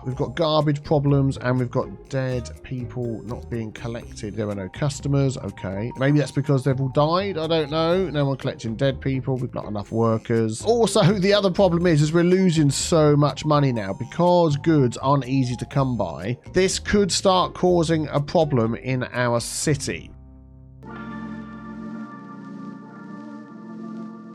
we've got garbage problems and we've got dead people not being collected. There are no customers. Okay. Maybe that's because they've all died. I don't know. No one collecting dead people. We've not enough workers. Also, the other problem is we're losing so much money now because goods aren't easy to come by. This could start causing a problem in our city.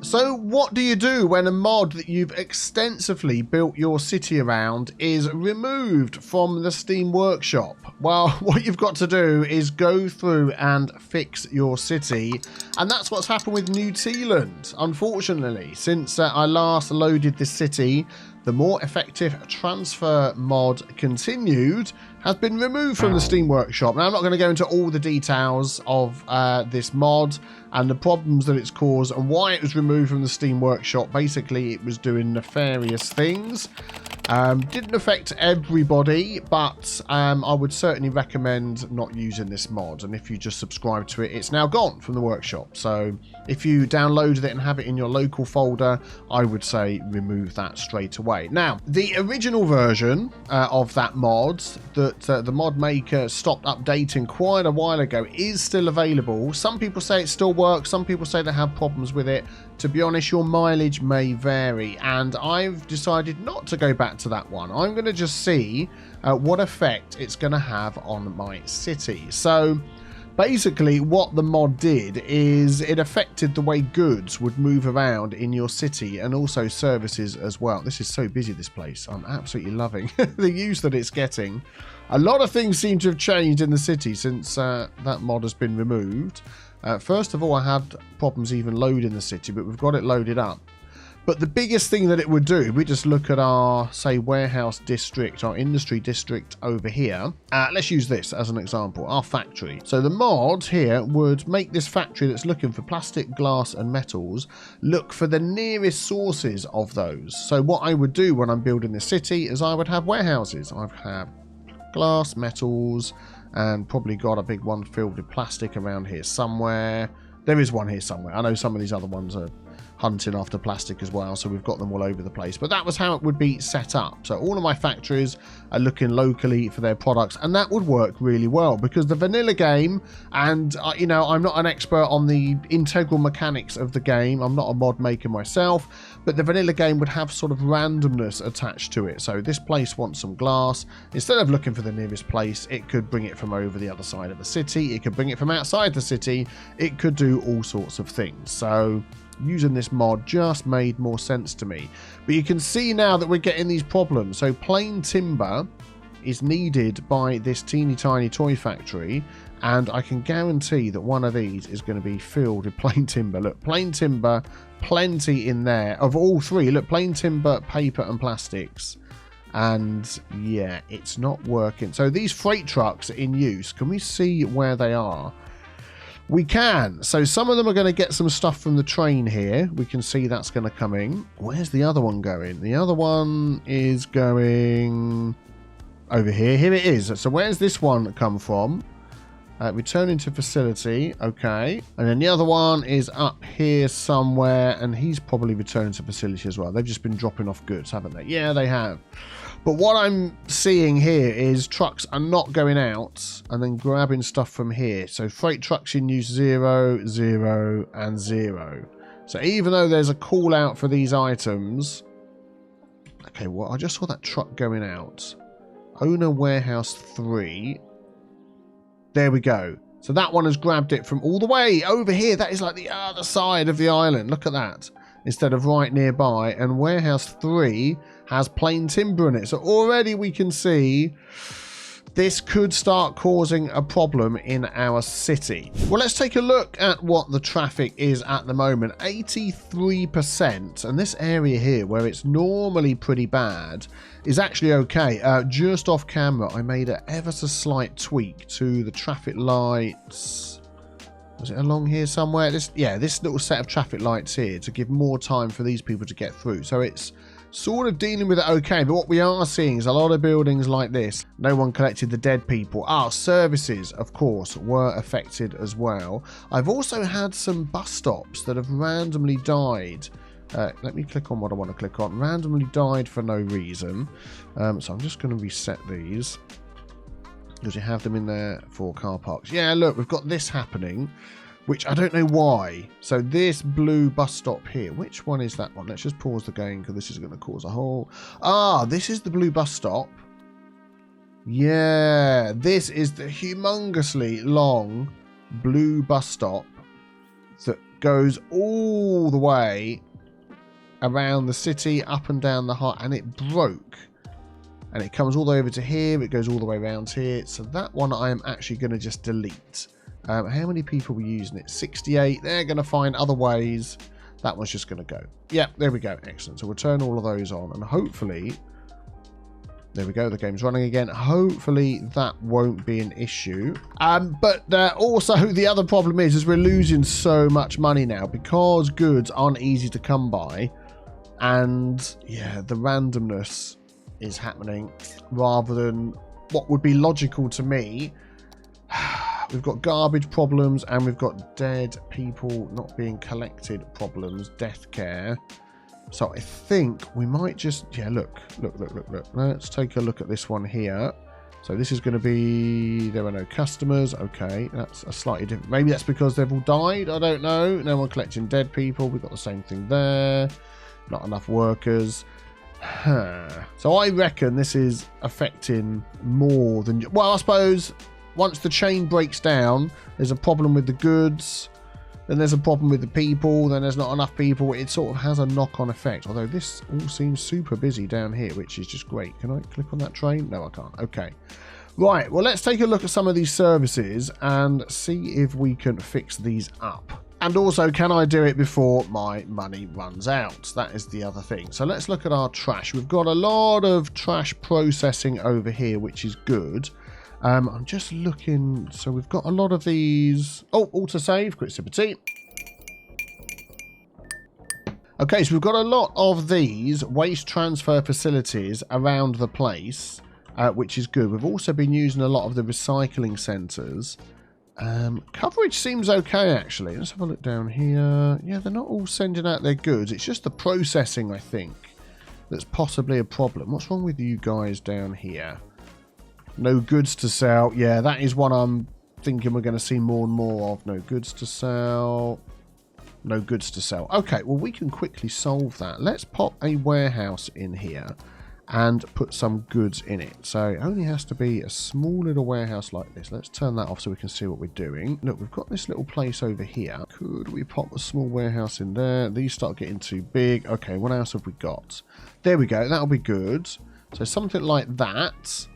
So what do you do when a mod that you've extensively built your city around is removed from the Steam Workshop? Well, what you've got to do is go through and fix your city. And that's what's happened with New Tealand. Unfortunately, since I last loaded this city, the more effective transfer mod continued has been removed from the Steam Workshop. Now, I'm not going to go into all the details of this mod and the problems that it's caused and why it was removed from the Steam Workshop. Basically, it was doing nefarious things. Didn't affect everybody, but I would certainly recommend not using this mod. And if you just subscribe to it, it's now gone from the workshop. So if you downloaded it and have it in your local folder, I would say remove that straight away. Now, the original version of that mod that the mod maker stopped updating quite a while ago is still available. Some people say it still works. Some people say they have problems with it. To be honest, your mileage may vary, and I've decided not to go back to that one. I'm going to just see what effect it's going to have on my city. So basically what the mod did is it affected the way goods would move around in your city and also services as well. This is so busy, this place. I'm absolutely loving the use that it's getting. A lot of things seem to have changed in the city since that mod has been removed. First of all, I had problems even loading the city, but we've got it loaded up. But the biggest thing that it would do, we just look at our, say, warehouse district, our industry district over here. Let's use this as an example, our factory. So the mod here would make this factory that's looking for plastic, glass and metals look for the nearest sources of those. So what I would do when I'm building the city is I would have warehouses. I'd have glass, metals, and probably got a big one filled with plastic around here somewhere. There is one here somewhere. I know some of these other ones are hunting after plastic as well, so we've got them all over the place. But that was how it would be set up. So all of my factories are looking locally for their products, and that would work really well because the vanilla game, and you know, I'm not an expert on the integral mechanics of the game. I'm not a mod maker myself, but the vanilla game would have sort of randomness attached to it. So this place wants some glass. Instead of looking for the nearest place, it could bring it from over the other side of the city. It could bring it from outside the city. It could do all sorts of things. So using this mod just made more sense to me. But you can see now that we're getting these problems. So plain timber is needed by this teeny tiny toy factory, and I can guarantee that one of these is going to be filled with plain timber. Look, plain timber, plenty in there of all three. Look, plain timber, paper and plastics. And yeah, it's not working. So these freight trucks in use, can we see where they are? We can. So some of them are going to get some stuff from the train here. We can see that's going to come in. Where's the other one going? The other one is going over here. Here it is. So where's this one come from? Returning to facility. Okay. And then the other one is up here somewhere, and he's probably returning to facility as well. They've just been dropping off goods, haven't they? Yeah, they have. But what I'm seeing here is trucks are not going out and then grabbing stuff from here. So freight trucks in use 0, 0, and 0. So even though there's a call out for these items. Okay, well, I just saw that truck going out. Owner warehouse 3. There we go. So that one has grabbed it from all the way over here. That is like the other side of the island. Look at that. Instead of right nearby. And warehouse 3 has plain timber in it. So already we can see this could start causing a problem in our city. Well, let's take a look at what the traffic is at the moment. 83%. And this area here, where it's normally pretty bad, is actually okay. Just off camera, I made an ever so slight tweak to the traffic lights. Was it along here somewhere? This little set of traffic lights here to give more time for these people to get through. So it's sort of dealing with it okay, but what we are seeing is a lot of buildings like this. No one collected the dead people. Our services, of course, were affected as well. I've also had some bus stops that have randomly died Let me click on what I want to click on. Randomly died for no reason. So I'm just going to reset these. Because you have them in there for car parks. Yeah, look, we've got this happening. Which I don't know why. So this blue bus stop here. Which one is that one? Let's just pause the game because this is going to cause a whole... Ah, this is the blue bus stop. Yeah, this is the humongously long blue bus stop that goes all the way around the city, up and down the heart, and it broke. And it comes all the way over to here. It goes all the way around here. So that one I am actually going to just delete. How many people were using it? 68. They're going to find other ways. That one's just going to go. Yeah, there we go. Excellent. So we'll turn all of those on. And hopefully... There we go. The game's running again. Hopefully that won't be an issue. But also the other problem is we're losing so much money now because goods aren't easy to come by. And yeah, the randomness is happening rather than what would be logical to me. We've got garbage problems and we've got dead people not being collected problems, death care. So I think we might just, yeah, look. Let's take a look at this one here. So this is going to be, there are no customers. Okay, that's a slightly different. Maybe that's because they've all died. I don't know. No one collecting dead people. We've got the same thing there. Not enough workers. So I reckon this is affecting more than, well, I suppose once the chain breaks down, there's a problem with the goods, then there's a problem with the people, then there's not enough people. It sort of has a knock-on effect, although this all seems super busy down here, which is just great. Can I click on that train? No, I can't. Okay. Right, well, let's take a look at some of these services and see if we can fix these up. And also, can I do it before my money runs out? That is the other thing. So let's look at our trash. We've got a lot of trash processing over here, which is good. I'm just looking. So we've got a lot of these. Oh, autosave, quick sip of tea. Okay, so we've got a lot of these waste transfer facilities around the place, which is good. We've also been using a lot of the recycling centres. Coverage seems okay, actually. Let's have a look down here. Yeah, they're not all sending out their goods. It's just the processing, I think, that's possibly a problem. What's wrong with you guys down here? No goods to sell. Yeah, that is what I'm thinking we're going to see more and more of. No goods to sell. No goods to sell. Okay, well, we can quickly solve that. Let's pop a warehouse in here and put some goods in it. So it only has to be a small little warehouse like this. Let's turn that off so we can see what we're doing. Look, we've got this little place over here. Could we pop a small warehouse in there? These start getting too big. Okay, what else have we got? There we go. That'll be good. So something like that.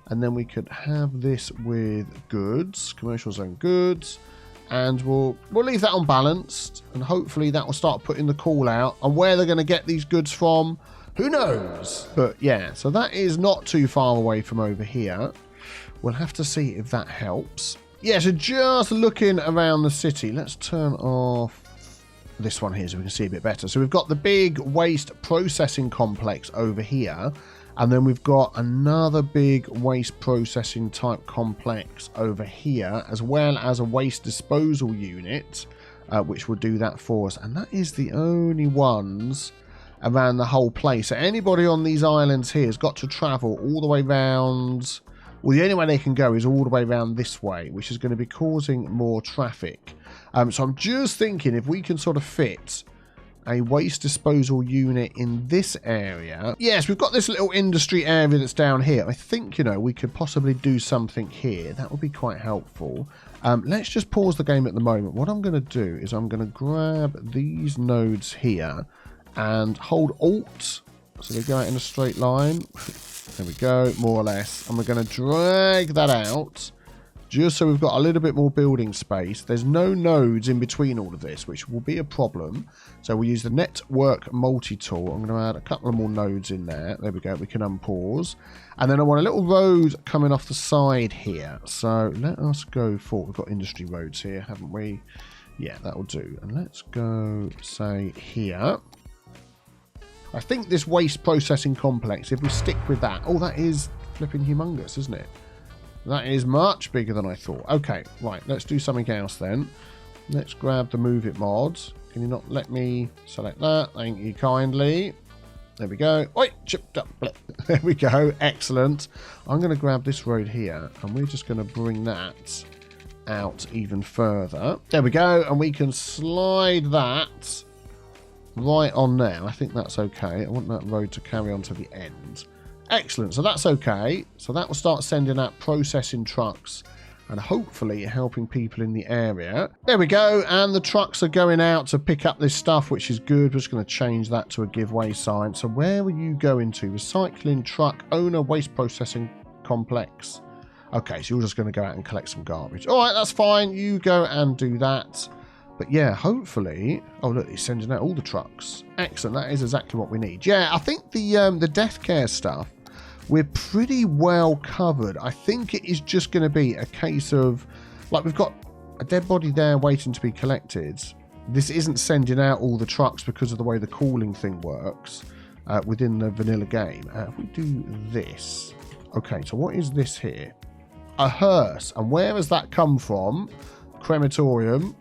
And then we could have this with goods, commercial zone goods, and we'll leave that unbalanced, and hopefully that will start putting the call out. And where they're going to get these goods from, who knows? But yeah, so that is not too far away from over here. We'll have to see if that helps. Yeah, so just looking around the city, let's turn off this one here so we can see a bit better. So we've got the big waste processing complex over here. And then we've got another big waste processing type complex over here, as well as a waste disposal unit, which will do that for us. And that is the only ones around the whole place. So anybody on these islands here has got to travel all the way around. Well, the only way they can go is all the way around this way, which is going to be causing more traffic. So I'm just thinking if we can sort of fit a waste disposal unit in this area. Yes, we've got this little industry area that's down here. I think, you know, we could possibly do something here. That would be quite helpful. Let's just pause the game at the moment. What I'm going to do is I'm going to grab these nodes here and hold Alt. So they go out in a straight line. There we go, more or less. And we're going to drag that out just so we've got a little bit more building space. There's no nodes in between all of this, which will be a problem. So we'll use the network multi-tool. I'm going to add a couple of more nodes in there. There we go. We can unpause. And then I want a little road coming off the side here. So let us go for, we've got industry roads here, haven't we? Yeah, that'll do. And let's go, say, here. I think this waste processing complex, if we stick with that, oh, that is flipping humongous, isn't it? That is much bigger than I thought. Okay, right, let's do something else then. Let's grab the Move It mod. Can you not let me select that? Thank you kindly. There we go. Oi, chipped up. There we go. Excellent. I'm going to grab this road here, and we're just going to bring that out even further. There we go. And we can slide that right on there. I think that's okay. I want that road to carry on to the end. Excellent. So that's okay. So that will start sending out processing trucks and hopefully helping people in the area. There we go. And the trucks are going out to pick up this stuff, which is good. We're just going to change that to a giveaway sign. So where are you going to? Recycling truck owner waste processing complex. Okay, so you're just going to go out and collect some garbage. All right, that's fine. You go and do that. But yeah, hopefully... Oh, look, he's sending out all the trucks. Excellent. That is exactly what we need. Yeah, I think the death care stuff, we're pretty well covered. I think it is just going to be a case of, like, we've got a dead body there waiting to be collected. This isn't sending out all the trucks because of the way the calling thing works within the vanilla game. If we do this. Okay, so what is this here? A hearse. And where has that come from? Crematorium.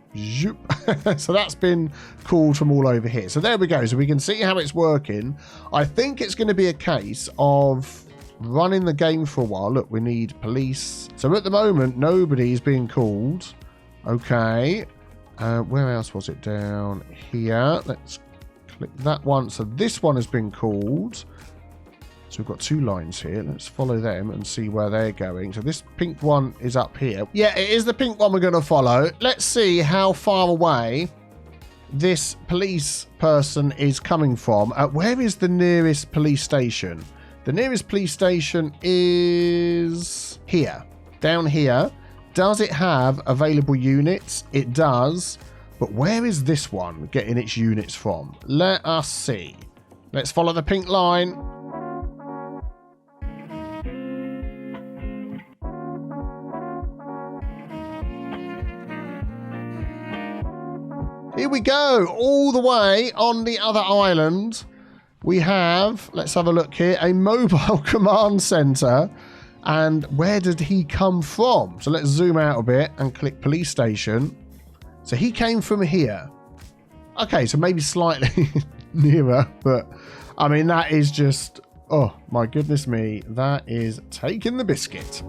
So that's been called from all over here. So there we go. So we can see how it's working. I think it's going to be a case of running the game for a while. Look, we need police. So at the moment, nobody's being called. Okay. Where else was it? Down here. Let's click that one. So this one has been called. So we've got 2 lines here. Let's follow them and see where they're going. So this pink one is up here. Yeah, it is the pink one we're going to follow. Let's see how far away this police person is coming from. Where is the nearest police station? The nearest police station is here, down here. Does it have available units? It does. But where is this one getting its units from? Let us see. Let's follow the pink line. Here we go, all the way on the other island. We have, let's have a look here, a mobile command center. And where did he come from? So let's zoom out a bit and click police station. So he came from here. Okay, so maybe slightly nearer, but I mean, that is just, oh my goodness me, that is taking the biscuit.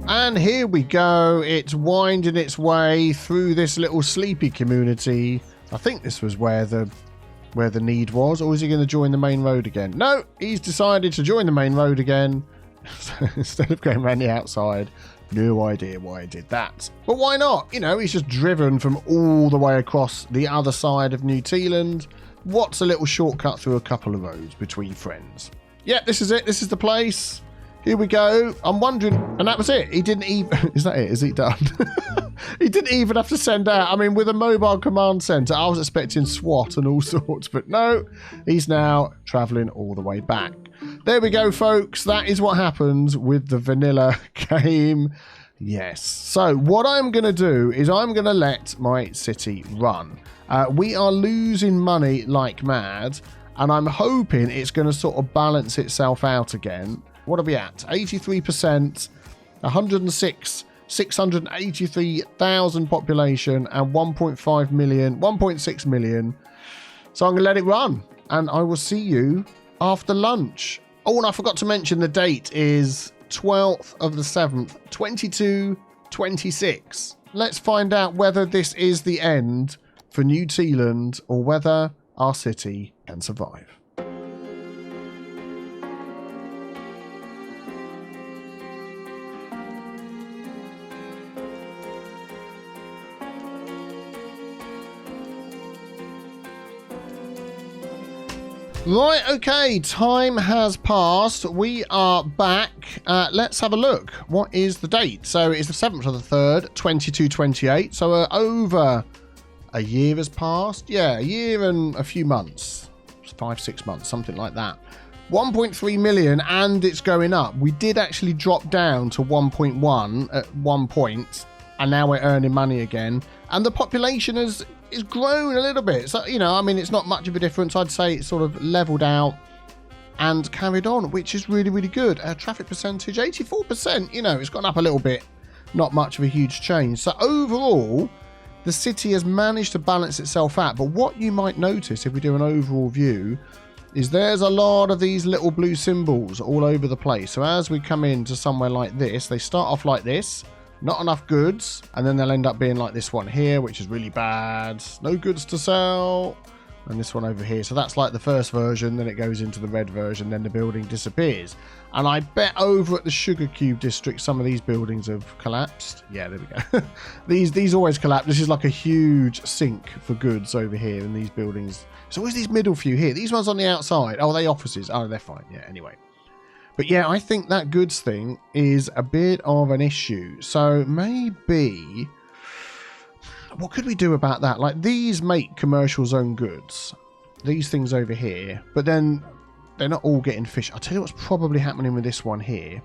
And here we go. It's winding its way through this little sleepy community. I think this was where the need was. Or is he going to join the main road again? No, he's decided to join the main road again. Instead of going around the outside. No idea why he did that. But why not? You know, he's just driven from all the way across the other side of New Tealand. What's a little shortcut through a couple of roads between friends? Yeah, this is it. This is the place. Here we go. I'm wondering, and that was it. He didn't even, is that it? Is he done? He didn't even have to send out. I mean, with a mobile command center, I was expecting SWAT and all sorts, but no, he's now traveling all the way back. There we go, folks. That is what happens with the vanilla game. Yes. So what I'm going to do is I'm going to let my city run. We are losing money like mad, and I'm hoping it's going to sort of balance itself out again. What are we at? 83%, 683,000 population and 1.5 million, 1.6 million. So I'm going to let it run and I will see you after lunch. Oh, and I forgot to mention the date is 12th of the 7th, 2226. Let's find out whether this is the end for New Tealand or whether our city can survive. Right, okay, time has passed. We are back. Let's have a look. What is the date? So it's the 7th of the 3rd, 2228. So over a year has passed. Yeah, a year and a few months. 5-6 months, something like that. 1.3 million and it's going up. We did actually drop down to 1.1 at one point. And now we're earning money again. And the population is grown a little bit. So, you know, I mean, it's not much of a difference. I'd say it's sort of leveled out and carried on, which is really, really good. Traffic percentage, 84%. You know, it's gone up a little bit. Not much of a huge change. So overall, the city has managed to balance itself out. But what you might notice if we do an overall view is there's a lot of these little blue symbols all over the place. So as we come into somewhere like this, they start off like this. Not enough goods, and then they'll end up being like this one here, which is really bad. No goods to sell. And this one over here. So that's like the first version, then it goes into the red version, then the building disappears. And I bet over at the Sugar Cube district, some of these buildings have collapsed. Yeah, there we go. These always collapse. This is like a huge sink for goods over here in these buildings. So where's these middle few here? These ones on the outside. Oh, are they offices? Oh, they're fine. Yeah, anyway. But yeah, I think that goods thing is a bit of an issue. So maybe, what could we do about that? Like, these make commercial zone goods, these things over here, but then they're not all getting fish. I'll tell you what's probably happening with this one here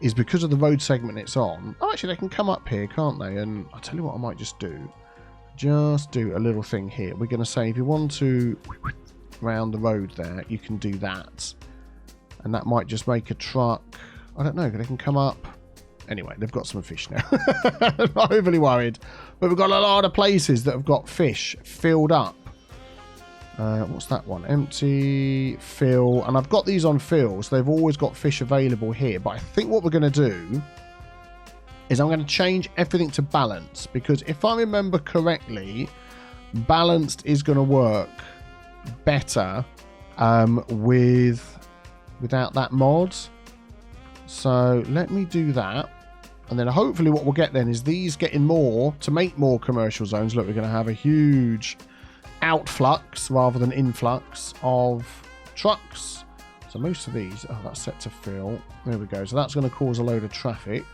is because of the road segment it's on. Oh, actually, they can come up here, can't they? And I'll tell you what I might just do. Just do a little thing here. We're going to say if you want to round the road there, you can do that. And that might just make a truck. I don't know. They can come up. Anyway, they've got some fish now. Not overly worried. But we've got a lot of places that have got fish filled up. What's that one? Empty, fill. And I've got these on fill, so they've always got fish available here. But I think what we're going to do is I'm going to change everything to balance. Because if I remember correctly, balanced is going to work better without that mod. So let me do that. And then hopefully what we'll get then is these getting more to make more commercial zones. Look, we're going to have a huge outflux rather than influx of trucks. So most of these, oh, that's set to fill. There we go. So that's going to cause a load of traffic.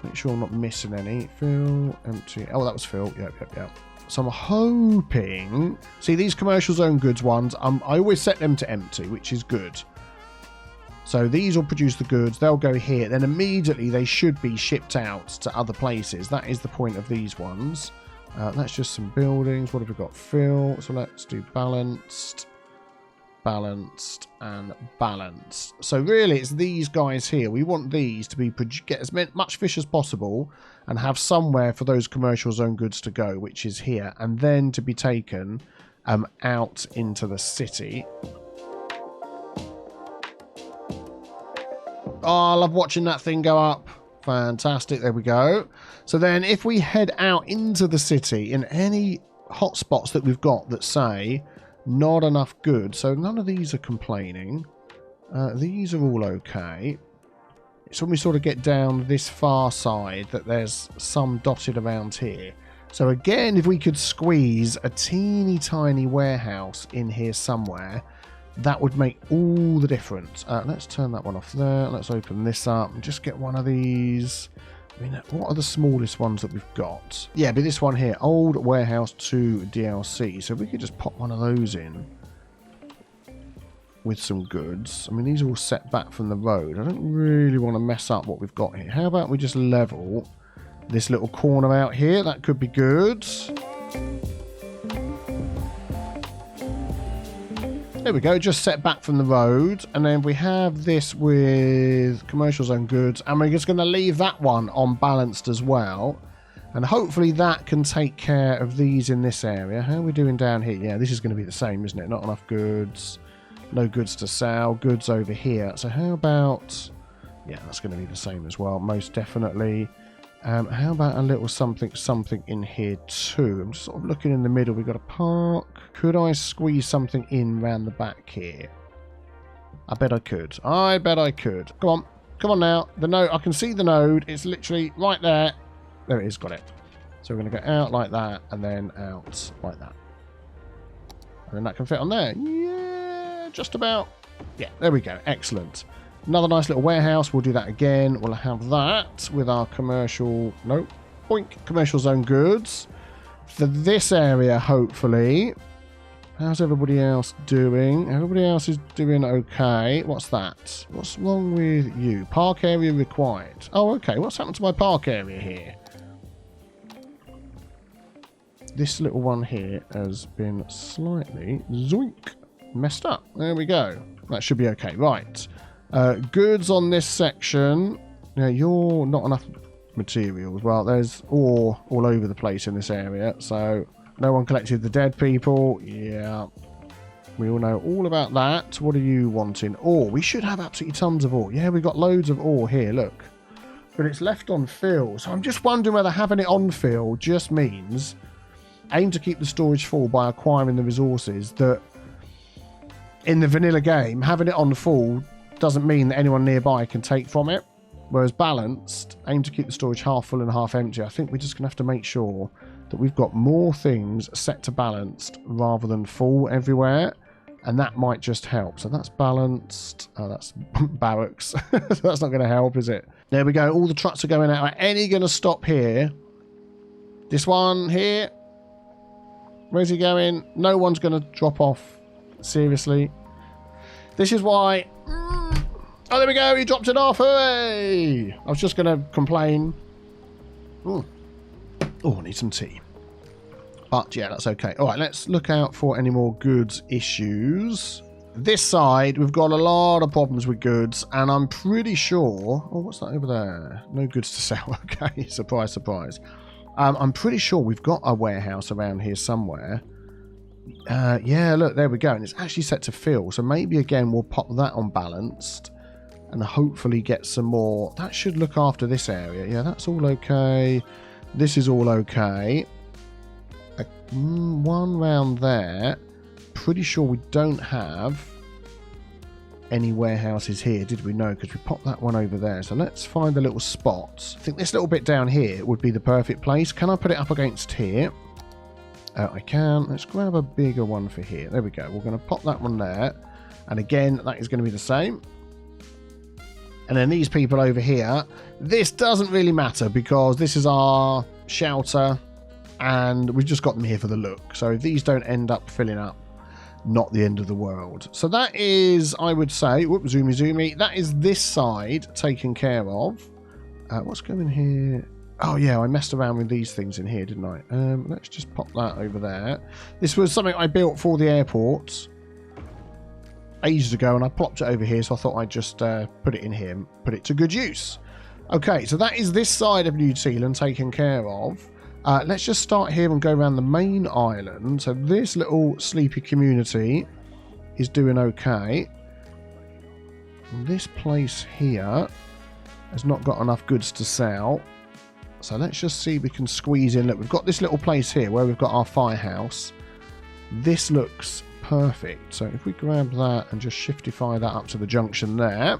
Make sure I'm not missing any. Fill, empty. Oh, that was fill. Yep. So I'm hoping... See, these commercial zone goods ones, I always set them to empty, which is good. So these will produce the goods. They'll go here. Then immediately they should be shipped out to other places. That is the point of these ones. That's just some buildings. What have we got? Fill. So let's do balanced, balanced, and balanced. So really it's these guys here. We want these to be get as much fish as possible and have somewhere for those commercial zone goods to go, which is here. And then to be taken out into the city. Oh, I love watching that thing go up. Fantastic. There we go. So then if we head out into the city in any hotspots that we've got that say not enough goods. So none of these are complaining. These are all okay. It's when we sort of get down this far side that there's some dotted around here. So again, if we could squeeze a teeny tiny warehouse in here somewhere, that would make all the difference. Let's turn that one off there. Let's open this up and just get one of these. I mean, what are the smallest ones that we've got? Yeah, but this one here, Old Warehouse 2 DLC. So if we could just pop one of those in with some goods. I mean, these are all set back from the road. I don't really want to mess up what we've got here. How about we just level this little corner out here? That could be good. There we go, just set back from the road. And then we have this with commercial zone goods. And we're just going to leave that one on balanced as well. And hopefully that can take care of these in this area. How are we doing down here? Yeah, this is going to be the same, isn't it? Not enough goods. No goods to sell. Goods over here. So how about... Yeah, that's going to be the same as well, most definitely. How about a little something in here too? I'm just sort of looking in the middle. We've got a park. Could I squeeze something in round the back here? I bet I could. I bet I could. Come on. Come on now. The node. I can see the node. It's literally right there. There it is. Got it. So we're going to go out like that and then out like that. And then that can fit on there. Yeah, just about. Yeah, there we go. Excellent. Another nice little warehouse. We'll do that again. We'll have that with our commercial... Nope. Boink. Commercial zone goods. For this area, hopefully. How's everybody else doing? Everybody else is doing okay. What's that? What's wrong with you? Park area required. Oh, okay. What's happened to my park area here? This little one here has been slightly zoink messed up. There we go. That should be okay. Right. Goods on this section. Now, you're not enough materials. Well, there's ore all over the place in this area. So, no one collected the dead people. Yeah. We all know all about that. What are you wanting? Ore. We should have absolutely tons of ore. Yeah, we've got loads of ore here. Look. But it's left on fill. So, I'm just wondering whether having it on fill just means aim to keep the storage full by acquiring the resources that in the vanilla game, having it on full doesn't mean that anyone nearby can take from it. Whereas balanced, aim to keep the storage half full and half empty. I think we're just going to have to make sure that we've got more things set to balanced rather than full everywhere. And that might just help. So that's balanced. Oh, that's barracks. So that's not going to help, is it? There we go. All the trucks are going out. Are any going to stop here? This one here. Where's he going? No one's going to drop off. Seriously. This is why... Oh, there we go. He dropped it off. Hooray! I was just going to complain. Oh, I need some tea. But, yeah, that's okay. All right, let's look out for any more goods issues. This side, we've got a lot of problems with goods, and I'm pretty sure... Oh, what's that over there? No goods to sell. Okay, surprise, surprise. I'm pretty sure we've got a warehouse around here somewhere. Yeah, look, there we go. And it's actually set to fill. So maybe, again, we'll pop that on balanced and hopefully get some more. That should look after this area. Yeah, that's all okay. This is all okay. One round there. Pretty sure we don't have any warehouses here, did we? No, because we popped that one over there. So let's find the little spots. I think this little bit down here would be the perfect place. Can I put it up against here? I can. Let's grab a bigger one for here. There we go. We're going to pop that one there. And again, that is going to be the same. And then these people over here, this doesn't really matter because this is our shelter and we've just got them here for the look. So if these don't end up filling up, not the end of the world. So that is, I would say, whoops, zoomy, that is this side taken care of. What's going here? Oh yeah, I messed around with these things in here, didn't I? Let's just pop that over there. This was something I built for the airport ages ago, and I plopped it over here, so I thought I'd just put it in here and put it to good use. Okay, so that is this side of New Tealand taken care of. Let's just start here and go around the main island. So this little sleepy community is doing okay. This place here has not got enough goods to sell. So let's just see if we can squeeze in. Look, we've got this little place here where we've got our firehouse. This looks perfect. So if we grab that and just shiftify that up to the junction there.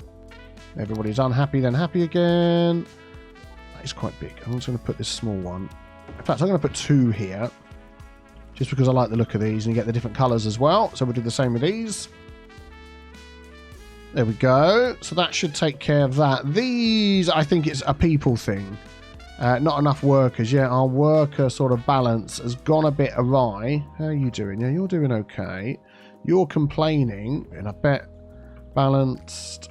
Everybody's unhappy, then happy again. That is quite big. I'm just going to put this small one. In fact, I'm going to put two here. Just because I like the look of these and you get the different colours as well. So we'll do the same with these. There we go. So that should take care of that. These, I think it's a people thing. Not enough workers. Yeah, our worker sort of balance has gone a bit awry. How are you doing? Yeah, you're doing okay. You're complaining. And I bet balanced.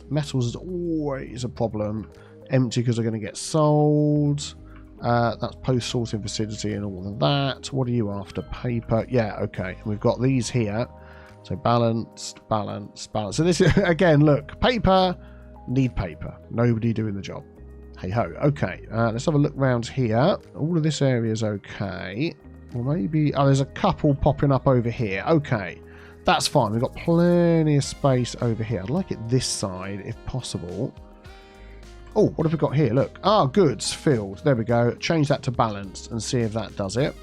Metals is always a problem. Empty because they're going to get sold. That's post sorting facility and all of that. What are you after? Paper. Yeah, okay. And we've got these here. So balanced. So this is, again, look, paper, need paper. Nobody doing the job. Hey ho. Okay, let's have a look round here. All of this area is okay. Well, maybe, oh, there's a couple popping up over here. Okay, that's fine. We've got plenty of space over here. I'd like it this side if possible. Oh, what have we got here? Look. Goods filled. There we go. Change that to balanced and see if that does it.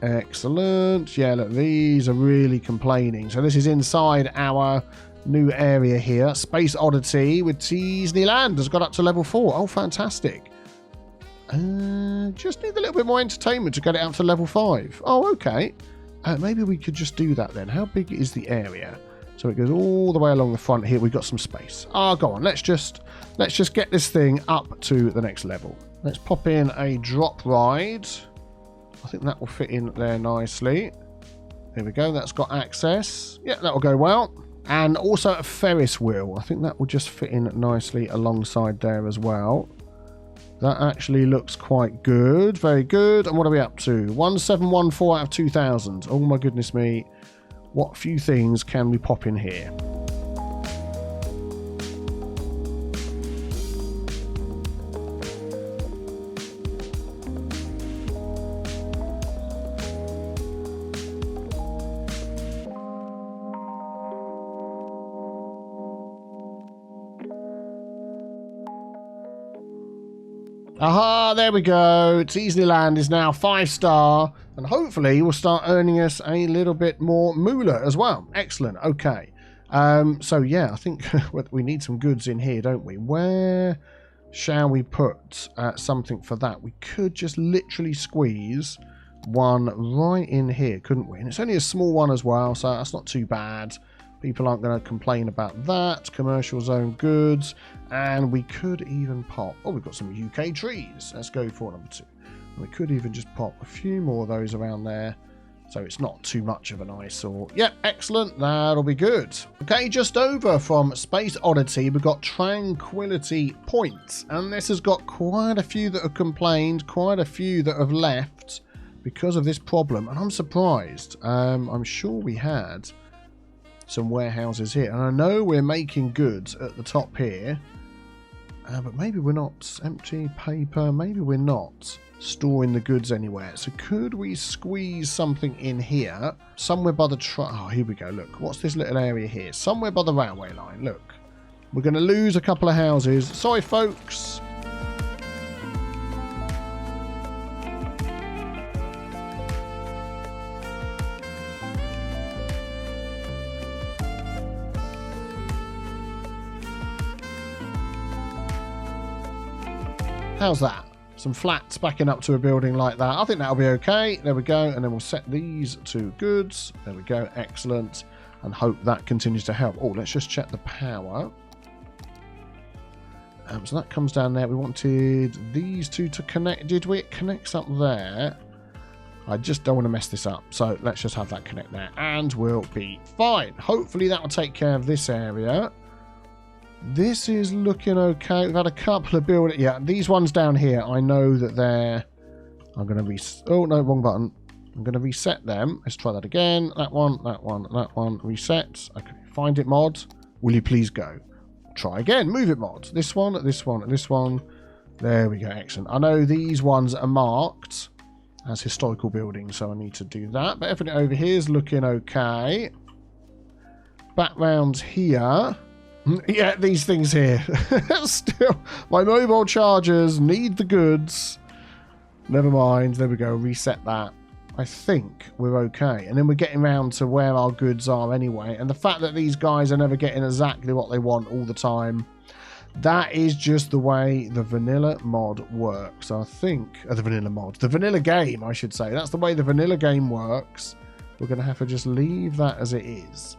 Excellent. Yeah, look, these are really complaining. So this is inside our new area here. Space Oddity with Tealand has got up to level 4. Oh, fantastic. Just need a little bit more entertainment to get it up to level 5. Oh, okay. Maybe we could just do that then. How big is the area? So it goes all the way along the front here. We've got some space. Go on. Let's just get this thing up to the next level. Let's pop in a drop ride. I think that will fit in there nicely. There we go. That's got access. Yeah, that will go well. And also a Ferris wheel. I think that will just fit in nicely alongside there as well. that actually looks quite good. Very good. And what are we up to? 1714 out of 2000. Oh my goodness me. What few things can we pop in here? Aha, there we go. Tealand is now 5-star, and hopefully will start earning us a little bit more moolah as well. Excellent. Okay. So yeah, I think we need some goods in here, don't we? Where shall we put something for that? We could just literally squeeze one right in here, couldn't we? And it's only a small one as well, so that's not too bad. People aren't going to complain about that. Commercial zone goods. And we could even pop... Oh, we've got some UK trees. Let's go for number 2. And we could even just pop a few more of those around there. So it's not too much of an eyesore. Yep, excellent. That'll be good. Okay, just over from Space Oddity, we've got Tranquility Point. And this has got quite a few that have complained, quite a few that have left because of this problem. And I'm surprised. I'm sure we had some warehouses here, and I know we're making goods at the top here, but maybe we're not. Empty paper, maybe we're not storing the goods anywhere. So could we squeeze something in here somewhere by the oh, here we go. Look, what's this little area here? Somewhere by the railway line. Look, we're going to lose a couple of houses. Sorry folks. How's that? Some flats backing up to a building like that. I think that'll be okay. There we go. And then we'll set these to goods. There we go. Excellent. And hope that continues to help. Oh, let's just check the power. So that comes down there. We wanted these two to connect. Did we? It connects up there. I just don't want to mess this up. So let's just have that connect there. And we'll be fine. Hopefully that will take care of this area. This is looking okay. We've had a couple of buildings. Yeah, these ones down here, I know that they're... I'm going to oh, no, wrong button. I'm going to reset them. Let's try that again. That one, that one, that one. Reset. Okay, find it mod. Will you please go? Try again. Move it mod. This one, this one, this one. There we go. Excellent. I know these ones are marked as historical buildings, so I need to do that. But everything over here is looking okay. Backgrounds here... Yeah, these things here. Still, my mobile chargers need the goods. Never mind. There we go. Reset that. I think we're okay. And then we're getting around to where our goods are anyway. And the fact that these guys are never getting exactly what they want all the time, that is just the way the vanilla mod works. I think... the vanilla mod. The vanilla game, I should say. That's the way the vanilla game works. We're going to have to just leave that as it is.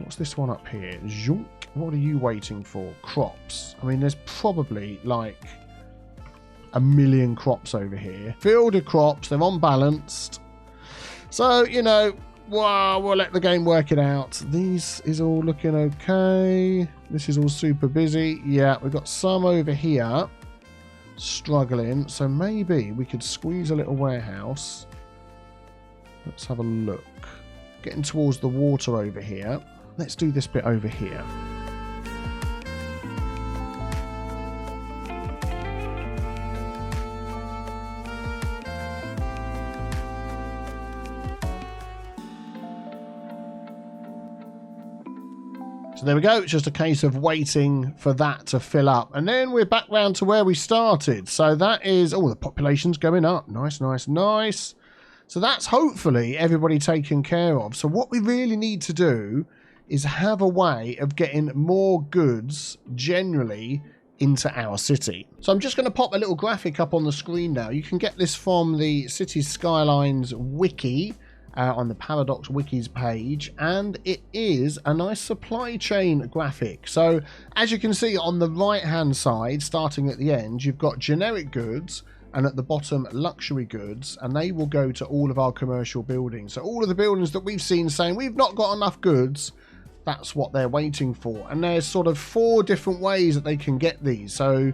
What's this one up here? Zhunk. What are you waiting for? Crops. I mean, there's probably like a million crops over here. Field of crops. They're unbalanced. So, you know, well, we'll let the game work it out. These is all looking okay. This is all super busy. Yeah, we've got some over here struggling. So maybe we could squeeze a little warehouse. Let's have a look. Getting towards the water over here. Let's do this bit over here. So there we go. It's just a case of waiting for that to fill up. And then we're back round to where we started. So that is... Oh, the population's going up. Nice, nice, nice. So that's hopefully everybody taken care of. So what we really need to do is have a way of getting more goods generally into our city. So I'm just going to pop a little graphic up on the screen now. You can get this from the Cities Skylines wiki on the Paradox Wikis page, and it is a nice supply chain graphic. So as you can see on the right hand side, starting at the end, you've got generic goods, and at the bottom luxury goods, and they will go to all of our commercial buildings. So all of the buildings that we've seen saying we've not got enough goods, that's what they're waiting for. And there's sort of 4 different ways that they can get these. So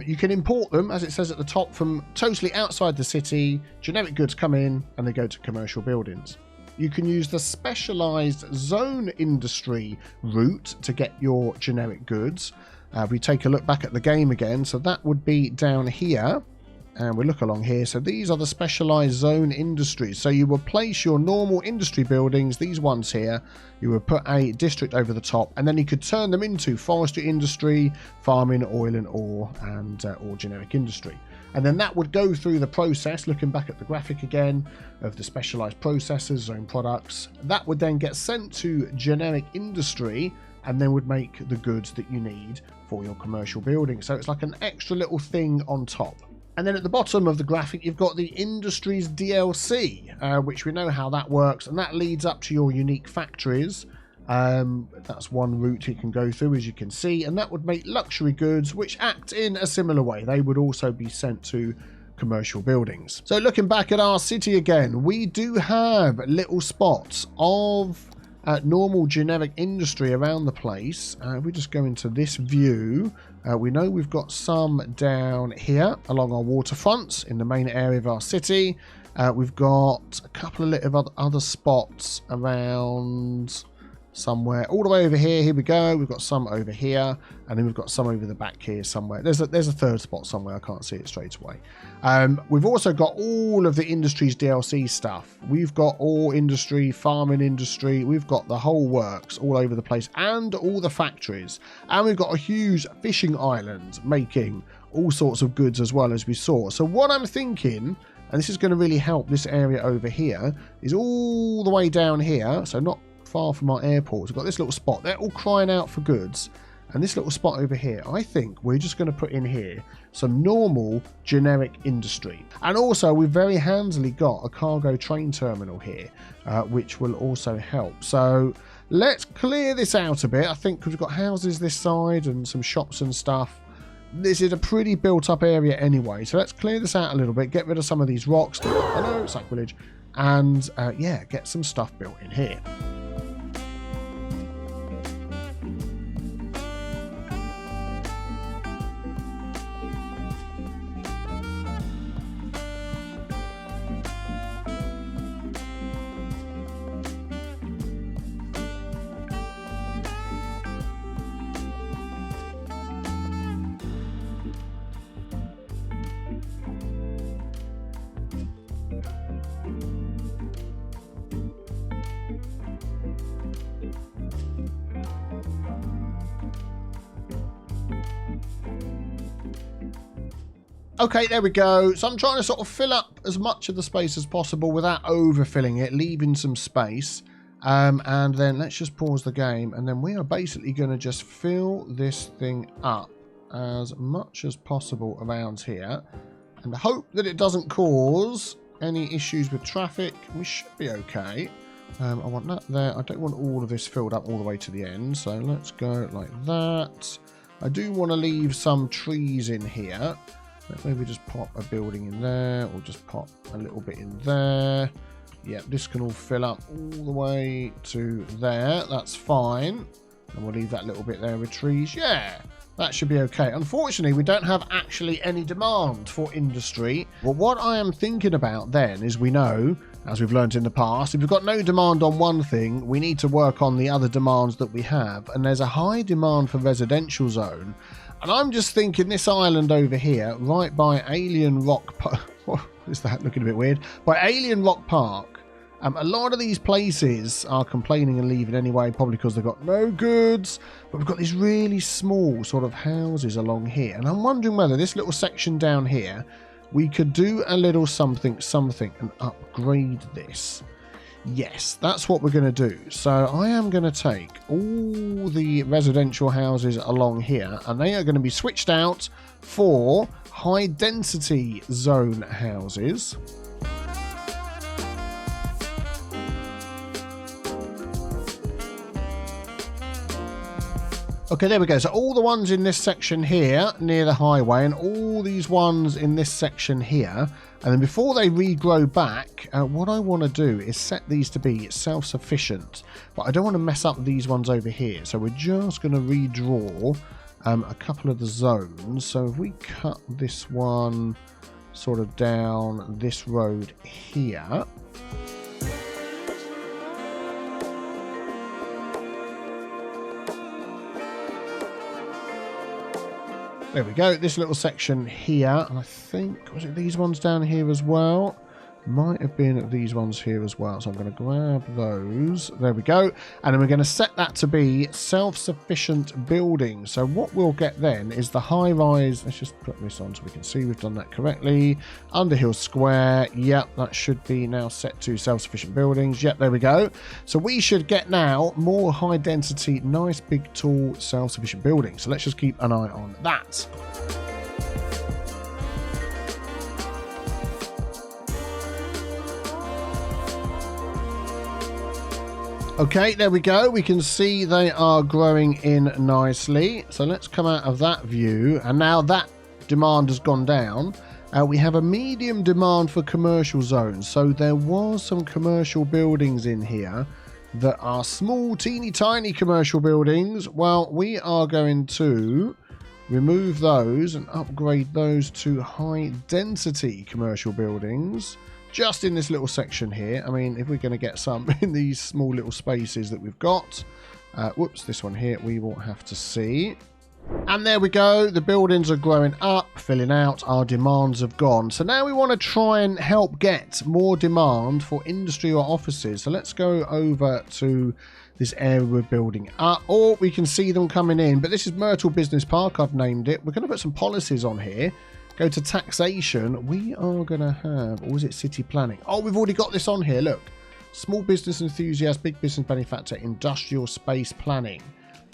You can import them, as it says at the top, from totally outside the city. Generic goods come in and they go to commercial buildings. You can use the specialized zone industry route to get your generic goods. If we take a look back at the game again, so that would be down here. And we look along here. So these are the specialized zone industries. So you will place your normal industry buildings, these ones here. You would put a district over the top, and then you could turn them into forestry industry, farming, oil and ore, and or generic industry. And then that would go through the process, looking back at the graphic again, of the specialized processors, zone products. That would then get sent to generic industry, and then would make the goods that you need for your commercial building. So it's like an extra little thing on top. And then at the bottom of the graphic, you've got the Industries DLC, which we know how that works. And that leads up to your unique factories. That's one route you can go through, as you can see. And that would make luxury goods, which act in a similar way. They would also be sent to commercial buildings. So looking back at our city again, we do have little spots of normal generic industry around the place. We just go into this view. We know we've got some down here along our waterfronts in the main area of our city. We've got a couple of little other spots around somewhere all the way over here. Here we go. We've got some over here, and then we've got some over the back here somewhere. There's a third spot somewhere. I can't see it straight away. We've also got all of the Industries DLC stuff. We've got ore industry, farming industry. We've got the whole works all over the place, and all the factories. And we've got a huge fishing island making all sorts of goods as well, as we saw. So what I'm thinking, and this is going to really help this area over here, is all the way down here. So not far from our airport. We've got this little spot. They're all crying out for goods. And this little spot over here, I think we're just going to put in here some normal generic industry. And also we've very handily got a cargo train terminal here, which will also help. So let's clear this out a bit. I think we've got houses this side and some shops and stuff. This is a pretty built up area anyway. So let's clear this out a little bit, get rid of some of these rocks. I know, sacrilege. And yeah, get some stuff built in here. Okay, there we go. So I'm trying to sort of fill up as much of the space as possible without overfilling it, leaving some space. And then let's just pause the game. And then we are basically going to just fill this thing up as much as possible around here. And hope that it doesn't cause any issues with traffic. We should be okay. I want that there. I don't want all of this filled up all the way to the end. So let's go like that. I do want to leave some trees in here. Let's maybe just pop a building in there, or just pop a little bit in there. Yeah, this can all fill up all the way to there. That's fine. And we'll leave that little bit there with trees. Yeah, that should be okay. Unfortunately, we don't have actually any demand for industry. Well, what I am thinking about then is, we know, as we've learned in the past, if we've got no demand on one thing, we need to work on the other demands that we have. And there's a high demand for residential zone. And I'm just thinking this island over here, right by Alien Rock Park. What is that? Looking a bit weird. By Alien Rock Park, a lot of these places are complaining and leaving anyway, probably because they've got no goods. But we've got these really small sort of houses along here. And I'm wondering whether this little section down here, we could do a little something and upgrade this. Yes, that's what we're going to do. So I am going to take all the residential houses along here, and they are going to be switched out for high density zone houses. Okay, there we go. So all the ones in this section here near the highway, and all these ones in this section here. And then before they regrow back, what I want to do is set these to be self-sufficient. But I don't want to mess up these ones over here. So we're just going to redraw a couple of the zones. So if we cut this one sort of down this road here. There we go, this little section here, and I think, was it these ones down here as well? Might have been these ones here as well, so I'm going to grab those. There we go, and then we're going to set that to be self-sufficient buildings. So what we'll get then is the high-rise. Let's just put this on so we can see we've done that correctly. Underhill Square, yep, that should be now set to self-sufficient buildings. Yep, there we go. So we should get now more high-density, nice, big, tall, self-sufficient buildings. So let's just keep an eye on that. Okay, there we go. We can see they are growing in nicely. So let's come out of that view. And now that demand has gone down. We have a medium demand for commercial zones. So there was some commercial buildings in here that are small, teeny tiny commercial buildings. Well, we are going to remove those and upgrade those to high density commercial buildings. Just in this little section here. I mean, if we're going to get some in these small little spaces that we've got. Whoops, this one here we will have to see. And there we go. The buildings are growing up, filling out. Our demands have gone. So now we want to try and help get more demand for industry or offices. So let's go over to this area we're building up. Or we can see them coming in. But this is Myrtle Business Park. I've named it. We're going to put some policies on here. Go to taxation. We are going to have, or is it city planning? Oh, we've already got this on here. Look, small business enthusiast, big business benefactor, industrial space planning.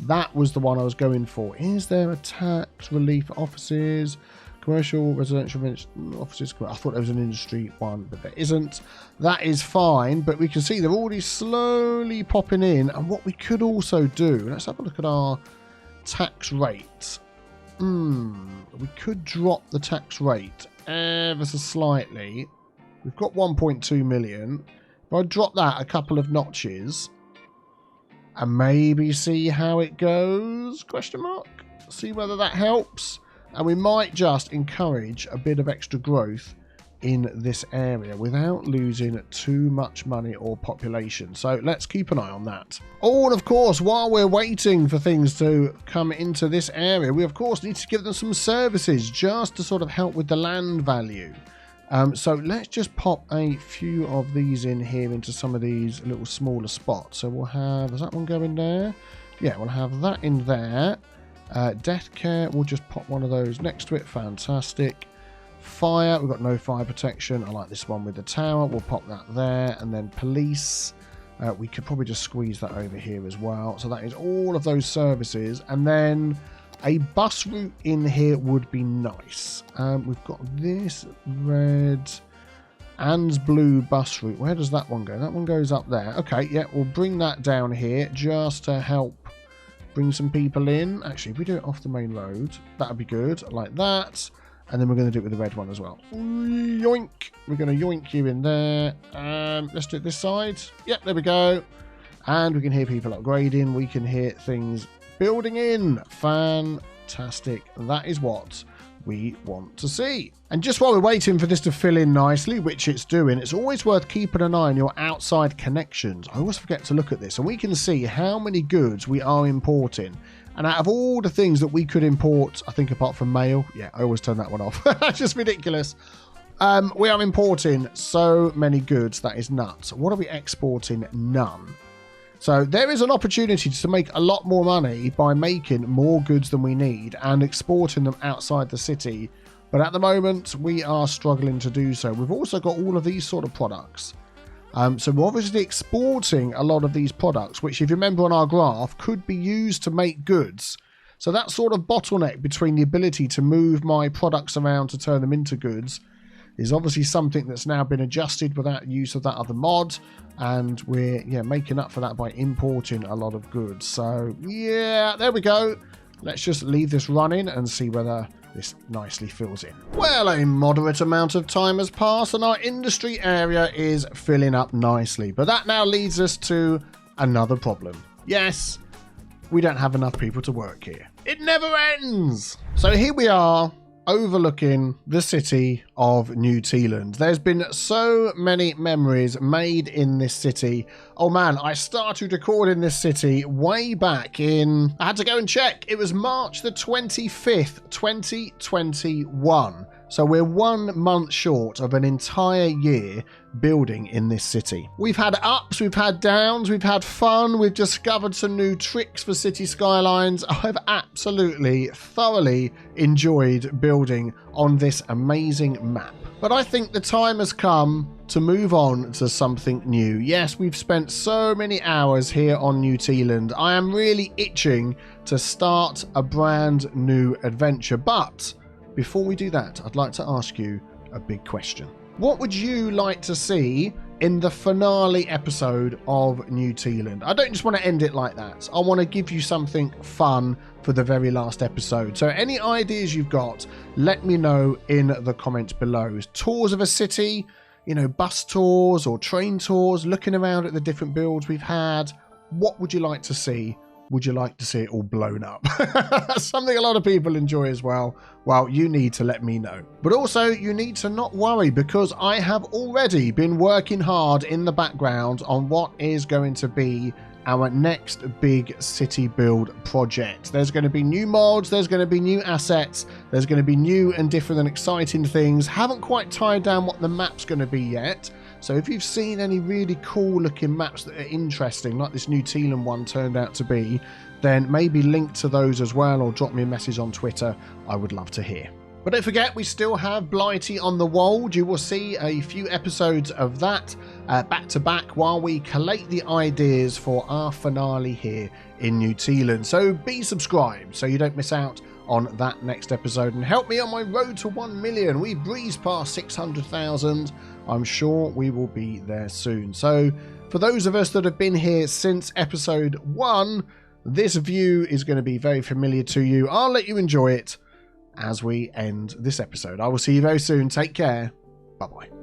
That was the one I was going for. Is there a tax relief for offices, commercial, residential offices? I thought there was an industry one, but there isn't. That is fine, but we can see they're already slowly popping in. And what we could also do, let's have a look at our tax rate. We could drop the tax rate ever so slightly. We've got 1.2 million. If I drop that a couple of notches and maybe see how it goes, question mark, see whether that helps. And we might just encourage a bit of extra growth in this area without losing too much money or population. So let's keep an eye on that. Oh, and of course, while we're waiting for things to come into this area, we of course need to give them some services just to sort of help with the land value. So let's just pop a few of these in here into some of these little smaller spots. So we'll have, is that one going there? Yeah, we'll have that in there. Death care, we'll just pop one of those next to it. Fantastic. Fire, we've got no fire protection. I like this one with the tower. We'll pop that there. And then police, we could probably just squeeze that over here as well. So that is all of those services. And then a bus route in here would be nice. We've got this red and blue bus route. Where does that one go? That one goes up there. Okay, yeah, we'll bring that down here just to help bring some people in. Actually, if we do it off the main road, that'd be good. Like that. And then we're going to do it with the red one as well. Yoink. We're going to yoink you in there. Let's do it this side. Yep, there we go. And we can hear people upgrading. We can hear things building in. Fantastic. That is what we want to see. And just while we're waiting for this to fill in nicely, which it's doing, it's always worth keeping an eye on your outside connections. I always forget to look at this. And we can see how many goods we are importing. And out of all the things that we could import, I think apart from mail, yeah, I always turn that one off. That's just ridiculous. We are importing so many goods. That is nuts. What are we exporting? None. So there is an opportunity to make a lot more money by making more goods than we need and exporting them outside the city. But at the moment, we are struggling to do so. We've also got all of these sort of products. So we're obviously exporting a lot of these products, which if you remember on our graph, could be used to make goods. So that sort of bottleneck between the ability to move my products around to turn them into goods is obviously something that's now been adjusted without use of that other mod. And we're making up for that by importing a lot of goods. So yeah, there we go. Let's just leave this running and see whether this nicely fills in. Well, a moderate amount of time has passed and our industry area is filling up nicely. But that now leads us to another problem. Yes, we don't have enough people to work here. It never ends. So here we are, overlooking the city of New Tealand. There's been so many memories made in this city. Oh man, I started recording this city way back in, I had to go and check, it was March the 25th, 2021. So we're 1 month short of an entire year building in this city. We've had ups, we've had downs, we've had fun, we've discovered some new tricks for Cities Skylines. I've absolutely, thoroughly enjoyed building on this amazing map. But I think the time has come to move on to something new. Yes, we've spent so many hours here on New Tealand. I am really itching to start a brand new adventure, but before we do that, I'd like to ask you a big question. What would you like to see in the finale episode of New Tealand? I don't just want to end it like that. I want to give you something fun for the very last episode. So any ideas you've got, let me know in the comments below. Tours of a city, you know, bus tours or train tours, looking around at the different builds we've had. What would you like to see? Would you like to see it all blown up? That's something a lot of people enjoy as well. Well, you need to let me know. But also, you need to not worry, because I have already been working hard in the background on what is going to be our next big city build project. There's going to be new mods, there's going to be new assets, there's going to be new and different and exciting things. Haven't quite tied down what the map's going to be yet. So if you've seen any really cool looking maps that are interesting, like this New Tealand one turned out to be, then maybe link to those as well, or drop me a message on Twitter. I would love to hear. But don't forget, we still have Blighty on the Wold. You will see a few episodes of that back to back while we collate the ideas for our finale here in New Tealand. So be subscribed so you don't miss out on that next episode, and help me on my road to 1 million. We breezed past 600,000. I'm sure we will be there soon. So for those of us that have been here since episode 1, this view is going to be very familiar to you. I'll let you enjoy it as we end this episode. I will see you very soon. Take care. Bye-bye.